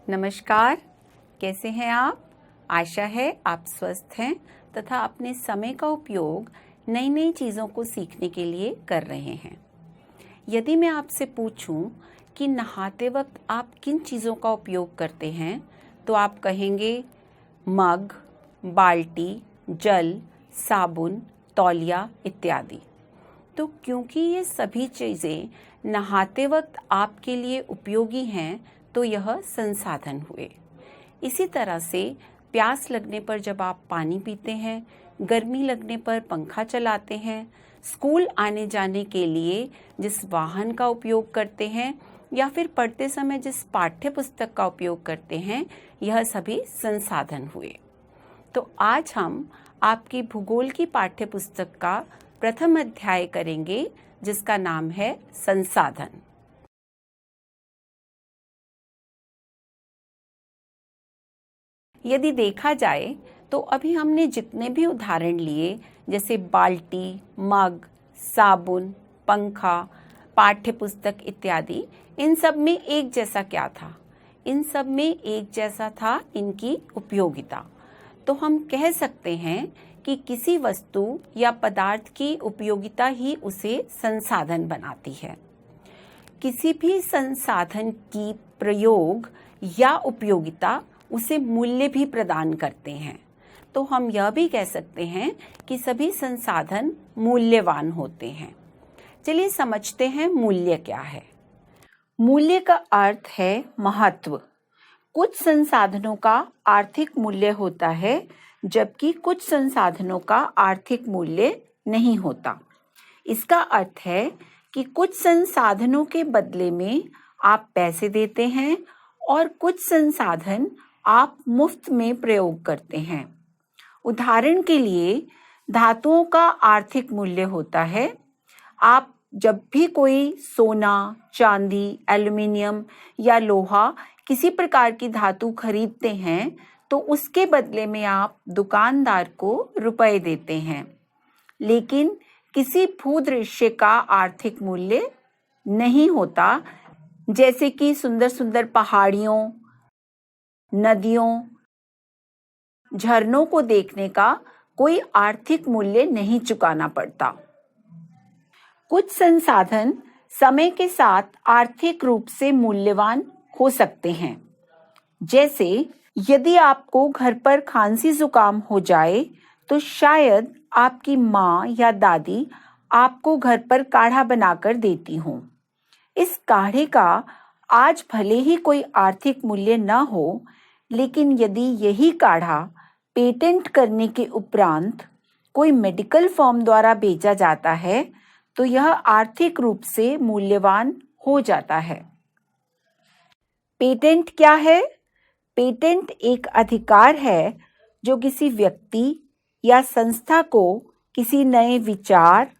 नमस्कार, कैसे हैं आप? आशा है आप स्वस्थ हैं तथा अपने समय का उपयोग नई नई चीज़ों को सीखने के लिए कर रहे हैं। यदि मैं आपसे पूछूं कि नहाते वक्त आप किन चीज़ों का उपयोग करते हैं, तो आप कहेंगे मग, बाल्टी, जल, साबुन, तौलिया इत्यादि। तो क्योंकि ये सभी चीज़ें नहाते वक्त आपके लिए उपयोगी हैं, तो यह संसाधन हुए। इसी तरह से प्यास लगने पर जब आप पानी पीते हैं, गर्मी लगने पर पंखा चलाते हैं, स्कूल आने जाने के लिए जिस वाहन का उपयोग करते हैं या फिर पढ़ते समय जिस पाठ्य पुस्तक का उपयोग करते हैं, यह सभी संसाधन हुए। तो आज हम आपकी भूगोल की पाठ्य पुस्तक का प्रथम अध्याय करेंगे, जिसका नाम है संसाधन। यदि देखा जाए तो अभी हमने जितने भी उदाहरण लिए, जैसे बाल्टी, मग, साबुन, पंखा, पाठ्य पुस्तक इत्यादि, इन सब में एक जैसा क्या था? इन सब में एक जैसा था इनकी उपयोगिता। तो हम कह सकते हैं कि किसी वस्तु या पदार्थ की उपयोगिता ही उसे संसाधन बनाती है। किसी भी संसाधन की प्रयोग या उपयोगिता उसे मूल्य भी प्रदान करते हैं। तो हम यह भी कह सकते हैं कि सभी संसाधन मूल्यवान होते हैं। चलिए समझते हैं मूल्य क्या है। मूल्य का अर्थ है महत्व। कुछ संसाधनों का आर्थिक मूल्य होता है, जबकि कुछ संसाधनों का आर्थिक मूल्य नहीं होता। इसका अर्थ है कि कुछ संसाधनों के बदले में आप पैसे देते हैं और कुछ संसाधन आप मुफ्त में प्रयोग करते हैं। उदाहरण के लिए, धातुओं का आर्थिक मूल्य होता है। आप जब भी कोई सोना, चांदी, एल्युमिनियम या लोहा किसी प्रकार की धातु खरीदते हैं, तो उसके बदले में आप दुकानदार को रुपए देते हैं। लेकिन किसी भूदृश्य का आर्थिक मूल्य नहीं होता, जैसे कि सुंदर सुंदर पहाड़ियों, नदियों, झरनों को देखने का कोई आर्थिक मूल्य नहीं चुकाना पड़ता। कुछ संसाधन समय के साथ आर्थिक रूप से मूल्यवान हो सकते हैं। जैसे यदि आपको घर पर खांसी जुकाम हो जाए, तो शायद आपकी माँ या दादी आपको घर पर काढ़ा बनाकर देती हों। इस काढ़े का आज भले ही कोई आर्थिक मूल्य न हो, लेकिन यदि यही काढ़ा पेटेंट करने के उपरांत कोई मेडिकल फर्म द्वारा बेचा जाता है, तो यह आर्थिक रूप से मूल्यवान हो जाता है। पेटेंट क्या है? पेटेंट एक अधिकार है जो किसी व्यक्ति या संस्था को किसी नए विचार,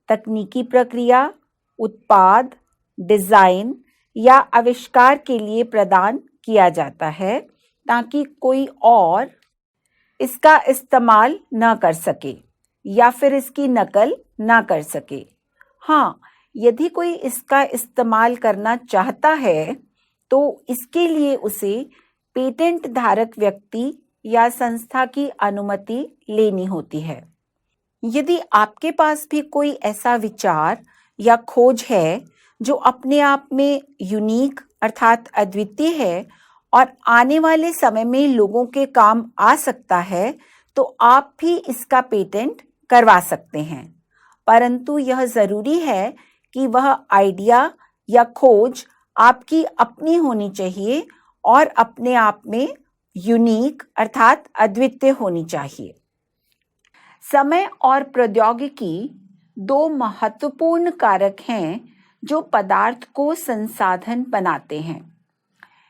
तकनीकी प्रक्रिया, उत्पाद, डिजाइन या आविष्कार के लिए प्रदान किया जाता है, ताकि कोई और इसका इस्तेमाल न कर सके या फिर इसकी नकल न कर सके। हाँ, यदि कोई इसका इस्तेमाल करना चाहता है, तो इसके लिए उसे पेटेंट धारक व्यक्ति या संस्था की अनुमति लेनी होती है। यदि आपके पास भी कोई ऐसा विचार या खोज है जो अपने आप में यूनिक अर्थात अद्वितीय है और आने वाले समय में लोगों के काम आ सकता है, तो आप भी इसका पेटेंट करवा सकते हैं। परंतु यह जरूरी है कि वह आइडिया या खोज आपकी अपनी होनी चाहिए और अपने आप में यूनिक अर्थात अद्वितीय होनी चाहिए। समय और प्रौद्योगिकी दो महत्वपूर्ण कारक हैं जो पदार्थ को संसाधन बनाते हैं।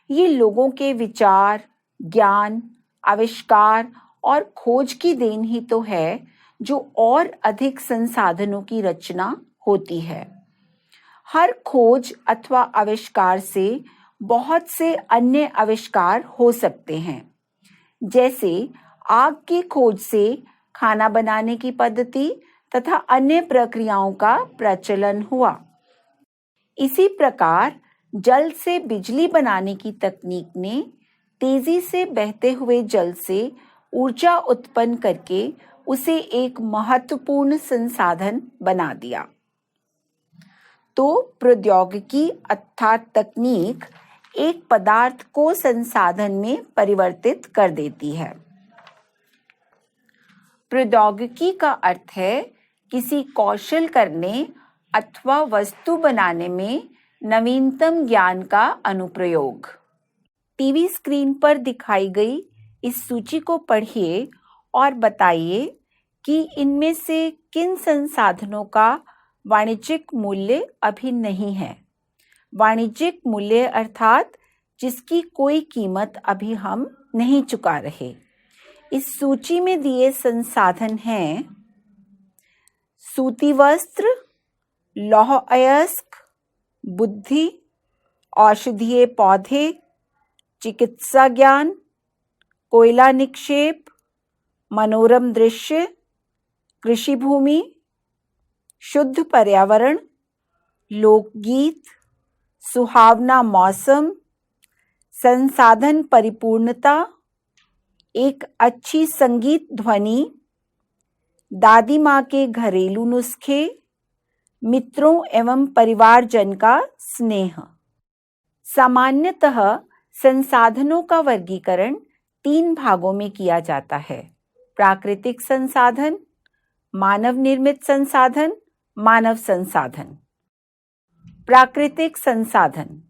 ये लोगों के विचार, ज्ञान, आविष्कार और खोज की देन ही तो है, जो और अधिक संसाधनों की रचना होती है। हर खोज अथवा आविष्कार से बहुत से अन्य आविष्कार हो सकते हैं। जैसे आग की खोज से खाना बनाने की पद्धति तथा अन्य प्रक्रियाओं का प्रचलन हुआ। इसी प्रकार जल से बिजली बनाने की तकनीक ने तेजी से बहते हुए जल से ऊर्जा उत्पन्न करके उसे एक महत्वपूर्ण संसाधन बना दिया। तो प्रौद्योगिकी अर्थात तकनीक एक पदार्थ को संसाधन में परिवर्तित कर देती है। प्रौद्योगिकी का अर्थ है किसी कौशल करने अथवा वस्तु बनाने में नवीनतम ज्ञान का अनुप्रयोग। टीवी स्क्रीन पर दिखाई गई इस सूची को पढ़िए और बताइए कि इनमें से किन संसाधनों का वाणिज्यिक मूल्य अभी नहीं है। वाणिज्यिक मूल्य अर्थात जिसकी कोई कीमत अभी हम नहीं चुका रहे। इस सूची में दिए संसाधन हैं सूती वस्त्र, लौह अयस्क, बुद्धि, औषधीय पौधे, चिकित्सा ज्ञान, कोयला निक्षेप, मनोरम दृश्य, कृषि भूमि, शुद्ध पर्यावरण, लोकगीत, सुहावना मौसम, संसाधन परिपूर्णता, एक अच्छी संगीत ध्वनि, दादी माँ के घरेलू नुस्खे, मित्रों एवं परिवारजन का स्नेह। सामान्यतः संसाधनों का वर्गीकरण 3 भागों में किया जाता है: प्राकृतिक संसाधन, मानव निर्मित संसाधन, मानव संसाधन। प्राकृतिक संसाधन।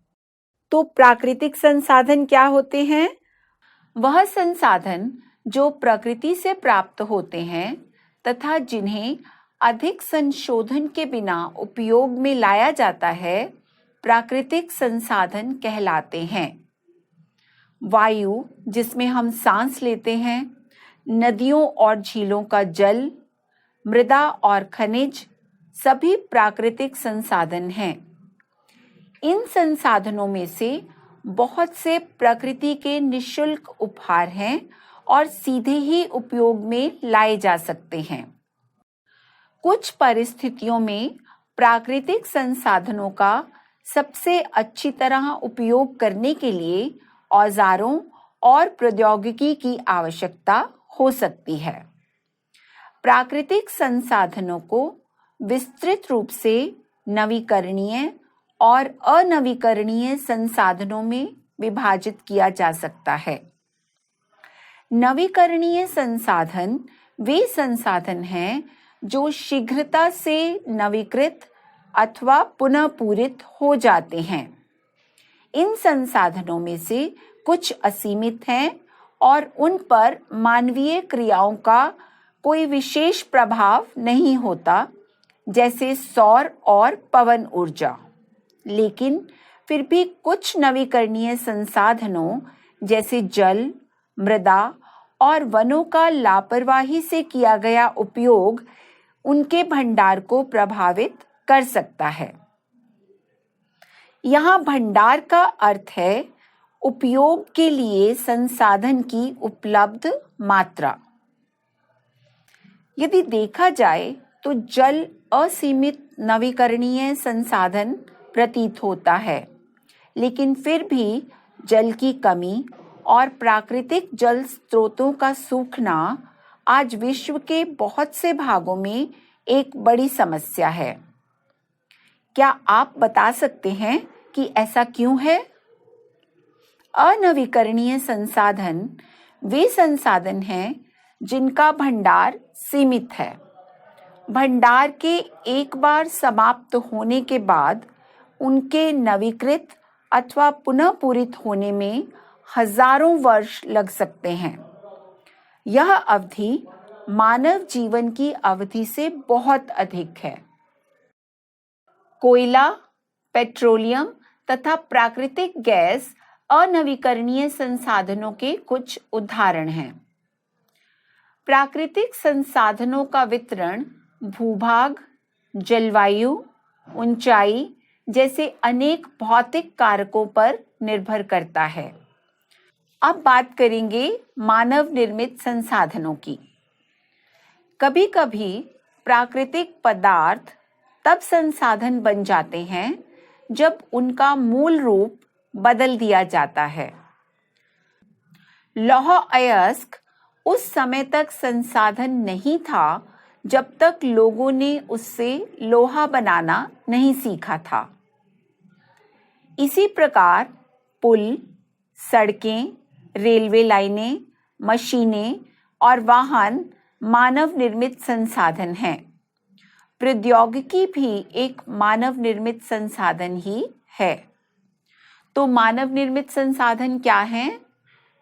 तो प्राकृतिक संसाधन क्या होते हैं? वह संसाधन जो प्रकृति से प्राप्त होते हैं तथा जिन्हें अधिक संशोधन के बिना उपयोग में लाया जाता है, प्राकृतिक संसाधन कहलाते हैं। वायु जिसमें हम सांस लेते हैं, नदियों और झीलों का जल, मृदा और खनिज सभी प्राकृतिक संसाधन हैं। इन संसाधनों में से बहुत से प्रकृति के निःशुल्क उपहार हैं और सीधे ही उपयोग में लाए जा सकते हैं। कुछ परिस्थितियों में प्राकृतिक संसाधनों का सबसे अच्छी तरह उपयोग करने के लिए औजारों और प्रौद्योगिकी की आवश्यकता हो सकती है। प्राकृतिक संसाधनों को विस्तृत रूप से नवीकरणीय और अनवीकरणीय संसाधनों में विभाजित किया जा सकता है। नवीकरणीय संसाधन वे संसाधन हैं जो शीघ्रता से नवीकृत अथवा पुनः पूरित हो जाते हैं। इन संसाधनों में से कुछ असीमित हैं और उन पर मानवीय क्रियाओं का कोई विशेष प्रभाव नहीं होता, जैसे सौर और पवन ऊर्जा। लेकिन फिर भी कुछ नवीकरणीय संसाधनों जैसे जल, मृदा और वनों का लापरवाही से किया गया उपयोग उनके भंडार को प्रभावित कर सकता है। यहाँ भंडार का अर्थ है उपयोग के लिए संसाधन की उपलब्ध मात्रा। यदि देखा जाए तो जल असीमित नवीकरणीय संसाधन प्रतीत होता है, लेकिन फिर भी जल की कमी और प्राकृतिक जल स्रोतों का सूखना आज विश्व के बहुत से भागों में एक बड़ी समस्या है। क्या आप बता सकते हैं कि ऐसा क्यों है? अनवीकरणीय संसाधन वे संसाधन हैं जिनका भंडार सीमित है। भंडार के एक बार समाप्त होने के बाद उनके नवीकृत अथवा पुनः पूरित होने में हजारों वर्ष लग सकते हैं। यह अवधि मानव जीवन की अवधि से बहुत अधिक है। कोयला, पेट्रोलियम तथा प्राकृतिक गैस अनवीकरणीय संसाधनों के कुछ उदाहरण हैं। प्राकृतिक संसाधनों का वितरण भूभाग, जलवायु, ऊंचाई जैसे अनेक भौतिक कारकों पर निर्भर करता है। अब बात करेंगे मानव निर्मित संसाधनों की। कभी-कभी प्राकृतिक पदार्थ तब संसाधन बन जाते हैं जब उनका मूल रूप बदल दिया जाता है। लौह अयस्क उस समय तक संसाधन नहीं था जब तक लोगों ने उससे लोहा बनाना नहीं सीखा था। इसी प्रकार पुल, सड़कें, रेलवे लाइनें, मशीनें और वाहन मानव निर्मित संसाधन हैं। प्रौद्योगिकी भी एक मानव निर्मित संसाधन ही है। तो मानव निर्मित संसाधन क्या हैं?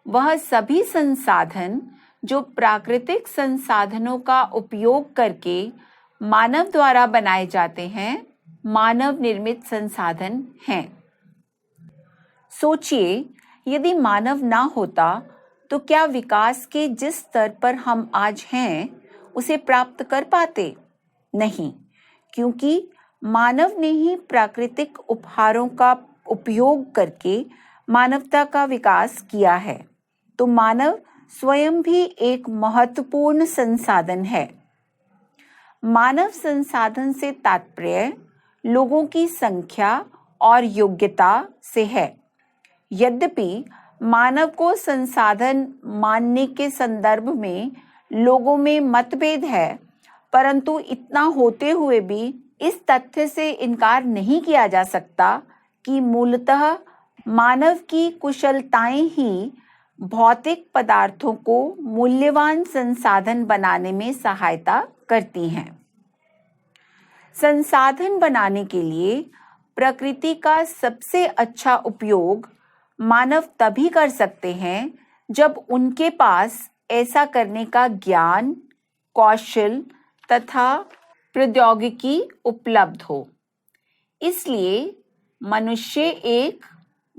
वह सभी संसाधन जो प्राकृतिक संसाधनों का उपयोग करके मानव द्वारा बनाए जाते हैं, मानव निर्मित संसाधन हैं। सोचिए, यदि मानव ना होता तो क्या विकास के जिस स्तर पर हम आज हैं उसे प्राप्त कर पाते? नहीं, क्योंकि मानव ने ही प्राकृतिक उपहारों का उपयोग करके मानवता का विकास किया है। तो मानव स्वयं भी एक महत्वपूर्ण संसाधन है। मानव संसाधन से तात्पर्य लोगों की संख्या और योग्यता से है। यद्यपि मानव को संसाधन मानने के संदर्भ में लोगों में मतभेद है, परंतु इतना होते हुए भी इस तथ्य से इनकार नहीं किया जा सकता कि मूलतः मानव की कुशलताएं ही भौतिक पदार्थों को मूल्यवान संसाधन बनाने में सहायता करती हैं। संसाधन बनाने के लिए प्रकृति का सबसे अच्छा उपयोग मानव तभी कर सकते हैं जब उनके पास ऐसा करने का ज्ञान, कौशल तथा प्रौद्योगिकी उपलब्ध हो। इसलिए मनुष्य एक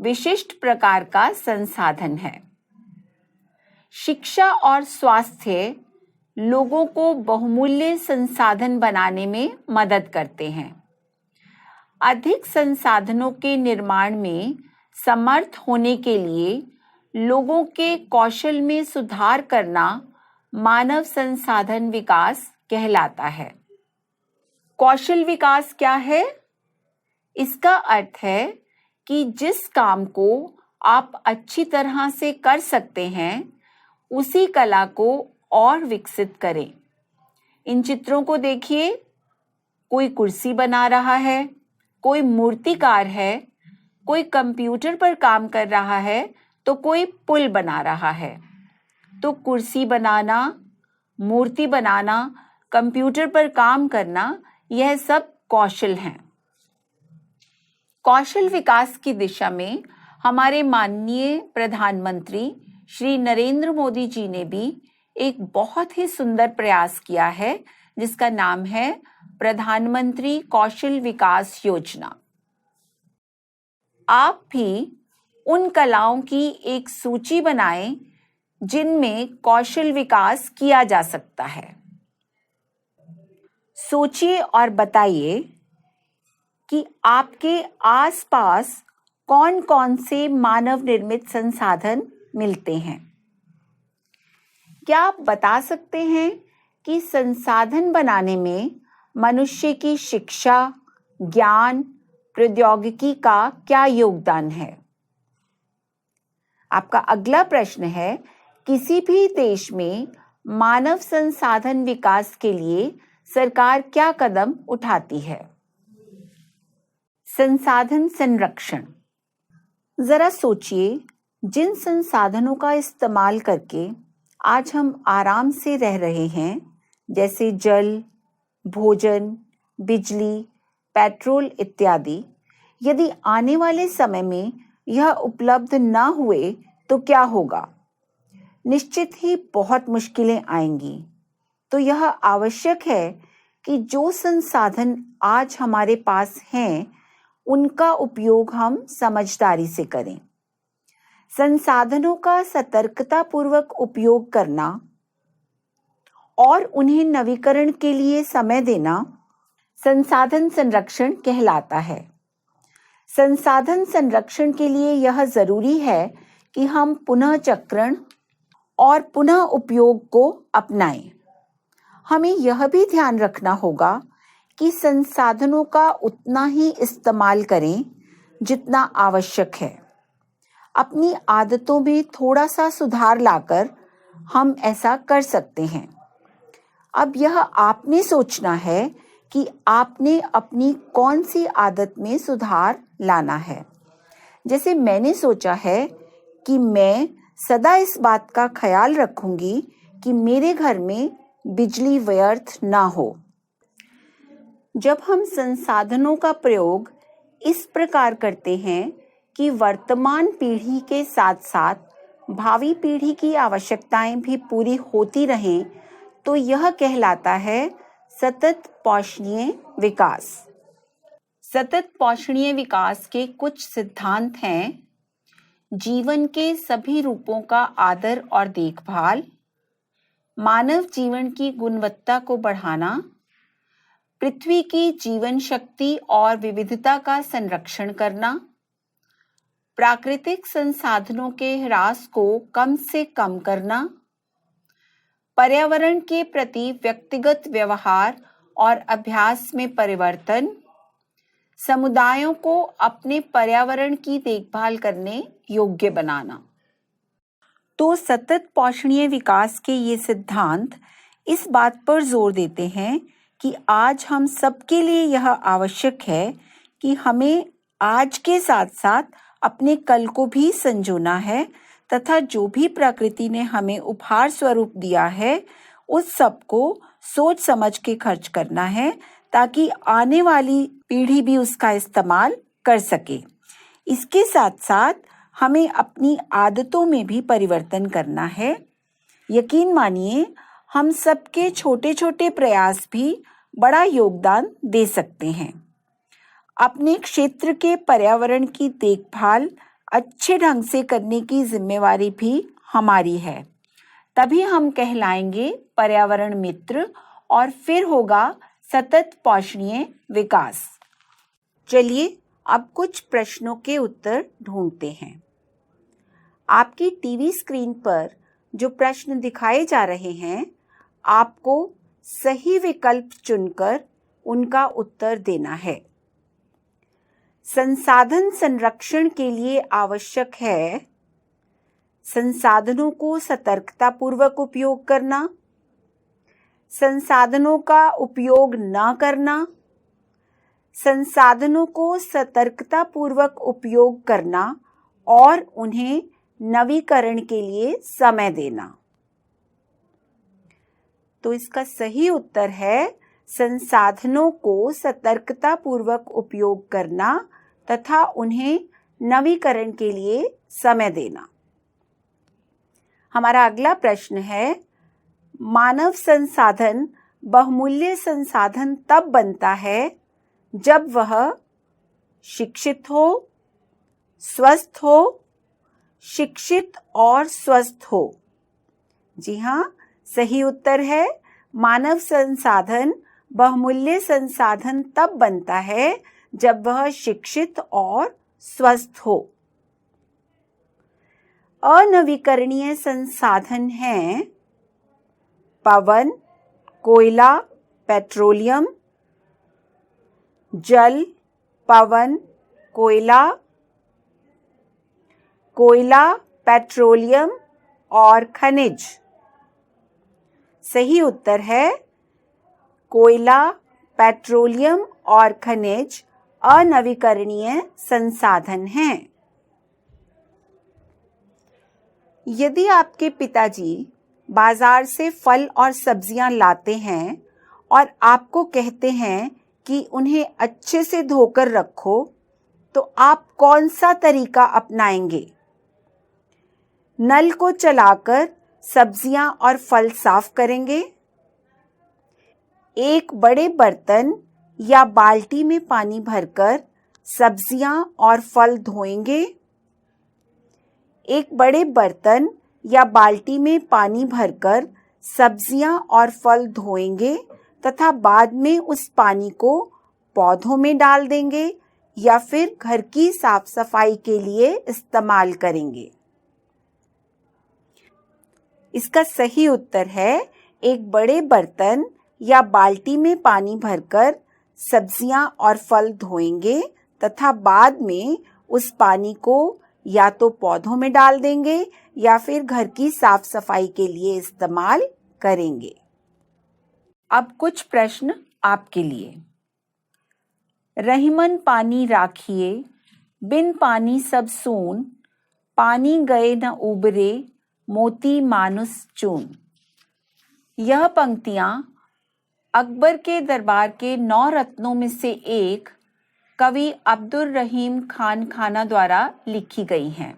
विशिष्ट प्रकार का संसाधन है। शिक्षा और स्वास्थ्य लोगों को बहुमूल्य संसाधन बनाने में मदद करते हैं। अधिक संसाधनों के निर्माण में समर्थ होने के लिए लोगों के कौशल में सुधार करना मानव संसाधन विकास कहलाता है। कौशल विकास क्या है? इसका अर्थ है कि जिस काम को आप अच्छी तरह से कर सकते हैं, उसी कला को और विकसित करें। इन चित्रों को देखिए, कोई कुर्सी बना रहा है, कोई मूर्तिकार है, कोई कंप्यूटर पर काम कर रहा है, तो कोई पुल बना रहा है। तो कुर्सी बनाना, मूर्ति बनाना, कंप्यूटर पर काम करना, यह सब कौशल हैं। कौशल विकास की दिशा में हमारे माननीय प्रधानमंत्री श्री नरेंद्र मोदी जी ने भी एक बहुत ही सुंदर प्रयास किया है, जिसका नाम है प्रधानमंत्री कौशल विकास योजना। आप भी उन कलाओं की एक सूची बनाएं जिनमें कौशल विकास किया जा सकता है। सोचिए और बताइए कि आपके आसपास कौन-कौन से मानव निर्मित संसाधन मिलते हैं। क्या आप बता सकते हैं कि संसाधन बनाने में मनुष्य की शिक्षा, ज्ञान, प्रौद्योगिकी का क्या योगदान है? आपका अगला प्रश्न है, किसी भी देश में मानव संसाधन विकास के लिए सरकार क्या कदम उठाती है? संसाधन संरक्षण। जरा सोचिए, जिन संसाधनों का इस्तेमाल करके आज हम आराम से रह रहे हैं, जैसे जल, भोजन, बिजली, पेट्रोल इत्यादि, यदि आने वाले समय में यह उपलब्ध न हुए तो क्या होगा? निश्चित ही बहुत मुश्किलें आएंगी। तो यह आवश्यक है कि जो संसाधन आज हमारे पास हैं, उनका उपयोग हम समझदारी से करें। संसाधनों का सतर्कतापूर्वक उपयोग करना और उन्हें नवीकरण के लिए समय देना संसाधन संरक्षण कहलाता है। संसाधन संरक्षण के लिए यह जरूरी है कि हम पुनः चक्रण और पुनः उपयोग को अपनाएं। हमें यह भी ध्यान रखना होगा कि संसाधनों का उतना ही इस्तेमाल करें जितना आवश्यक है। अपनी आदतों में थोड़ा सा सुधार लाकर हम ऐसा कर सकते हैं। अब यह आपने सोचना है कि आपने अपनी कौन सी आदत में सुधार लाना है। जैसे मैंने सोचा है कि मैं सदा इस बात का ख्याल रखूंगी कि मेरे घर में बिजली व्यर्थ ना हो। जब हम संसाधनों का प्रयोग इस प्रकार करते हैं कि वर्तमान पीढ़ी के साथ साथ भावी पीढ़ी की आवश्यकताएं भी पूरी होती रहें, तो यह कहलाता है सतत पोषणीय विकास। सतत पोषणीय विकास के कुछ सिद्धांत हैं: जीवन के सभी रूपों का आदर और देखभाल, मानव जीवन की गुणवत्ता को बढ़ाना, पृथ्वी की जीवन शक्ति और विविधता का संरक्षण करना, प्राकृतिक संसाधनों के ह्रास को कम से कम करना, पर्यावरण के प्रति व्यक्तिगत व्यवहार और अभ्यास में परिवर्तन, समुदायों को अपने पर्यावरण की देखभाल करने योग्य बनाना। तो सतत पोषणीय विकास के ये सिद्धांत इस बात पर जोर देते हैं कि आज हम सबके लिए यह आवश्यक है कि हमें आज के साथ साथ अपने कल को भी संजोना है तथा जो भी प्रकृति ने हमें उपहार स्वरूप दिया है उस सब को सोच समझ के खर्च करना है, ताकि आने वाली पीढ़ी भी उसका इस्तेमाल कर सके। इसके साथ साथ हमें अपनी आदतों में भी परिवर्तन करना है। यकीन मानिए, हम सबके छोटे छोटे प्रयास भी बड़ा योगदान दे सकते हैं। अपने क्षेत्र के पर्यावरण की देखभाल अच्छे ढंग से करने की जिम्मेवारी भी हमारी है। तभी हम कहलाएंगे पर्यावरण मित्र और फिर होगा सतत पोषणीय विकास। चलिए अब कुछ प्रश्नों के उत्तर ढूंढते हैं। आपकी टीवी स्क्रीन पर जो प्रश्न दिखाए जा रहे हैं, आपको सही विकल्प चुनकर उनका उत्तर देना है। संसाधन संरक्षण के लिए आवश्यक है संसाधनों को सतर्कतापूर्वक उपयोग करना, संसाधनों का उपयोग न करना, संसाधनों को सतर्कतापूर्वक उपयोग करना और उन्हें नवीकरण के लिए समय देना। तो इसका सही उत्तर है संसाधनों को सतर्कतापूर्वक उपयोग करना तथा उन्हें नवीकरण के लिए समय देना। हमारा अगला प्रश्न है, मानव संसाधन बहुमूल्य संसाधन तब बनता है जब वह शिक्षित हो, स्वस्थ हो, शिक्षित और स्वस्थ हो। जी हाँ, सही उत्तर है मानव संसाधन बहुमूल्य संसाधन तब बनता है जब वह शिक्षित और स्वस्थ हो। अनवीकरणीय संसाधन हैं पवन, कोयला, पेट्रोलियम, जल, पवन, कोयला, पेट्रोलियम और खनिज। सही उत्तर है कोयला, पेट्रोलियम और खनिज अनवीकरणीय संसाधन हैं। यदि आपके पिताजी बाजार से फल और सब्जियां लाते हैं और आपको कहते हैं कि उन्हें अच्छे से धोकर रखो, तो आप कौन सा तरीका अपनाएंगे? नल को चलाकर सब्जियां और फल साफ करेंगे, एक बड़े बर्तन या बाल्टी में पानी भरकर सब्जियां और फल धोएंगे, एक बड़े बर्तन या बाल्टी में पानी भरकर सब्जियां और फल धोएंगे तथा बाद में उस पानी को पौधों में डाल देंगे या फिर घर की साफ सफाई के लिए इस्तेमाल करेंगे। इसका सही उत्तर है एक बड़े बर्तन या बाल्टी में पानी भरकर सब्जियां और फल धोएंगे तथा बाद में उस पानी को या तो पौधों में डाल देंगे या फिर घर की साफ सफाई के लिए इस्तेमाल करेंगे। अब कुछ प्रश्न आपके लिए। रहीमन पानी राखिए, बिन पानी सब सून, पानी गए न उबरे, मोती मानुस चून। यह पंक्तियां अकबर के दरबार के 9 रत्नों में से एक कवि अब्दुल रहीम खान खाना द्वारा लिखी गई हैं।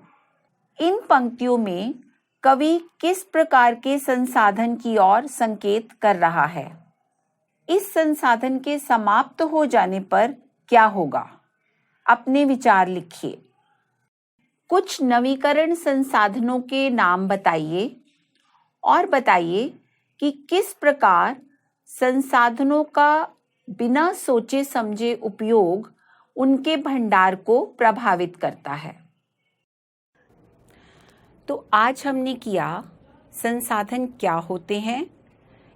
इन पंक्तियों में कवि किस प्रकार के संसाधन की ओर संकेत कर रहा है? इस संसाधन के समाप्त हो जाने पर क्या होगा? अपने विचार लिखिए। कुछ नवीकरण संसाधनों के नाम बताइए और बताइए कि किस प्रकार संसाधनों का बिना सोचे समझे उपयोग उनके भंडार को प्रभावित करता है। तो आज हमने किया संसाधन क्या होते हैं,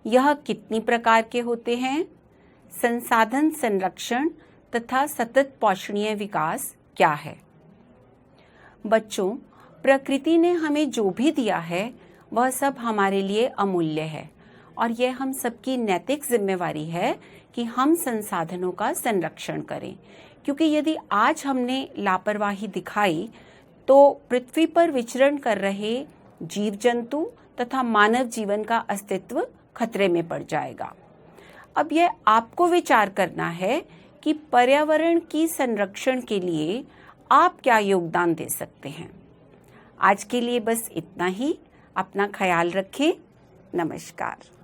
यह कितनी प्रकार के होते हैं, संसाधन संरक्षण तथा सतत पोषणीय विकास क्या है। बच्चों, प्रकृति ने हमें जो भी दिया है वह सब हमारे लिए अमूल्य है और यह हम सबकी नैतिक जिम्मेवारी है कि हम संसाधनों का संरक्षण करें, क्योंकि यदि आज हमने लापरवाही दिखाई तो पृथ्वी पर विचरण कर रहे जीव जंतु तथा मानव जीवन का अस्तित्व खतरे में पड़ जाएगा। अब यह आपको विचार करना है कि पर्यावरण की संरक्षण के लिए आप क्या योगदान दे सकते हैं। आज के लिए बस इतना ही। अपना ख्याल रखें। नमस्कार।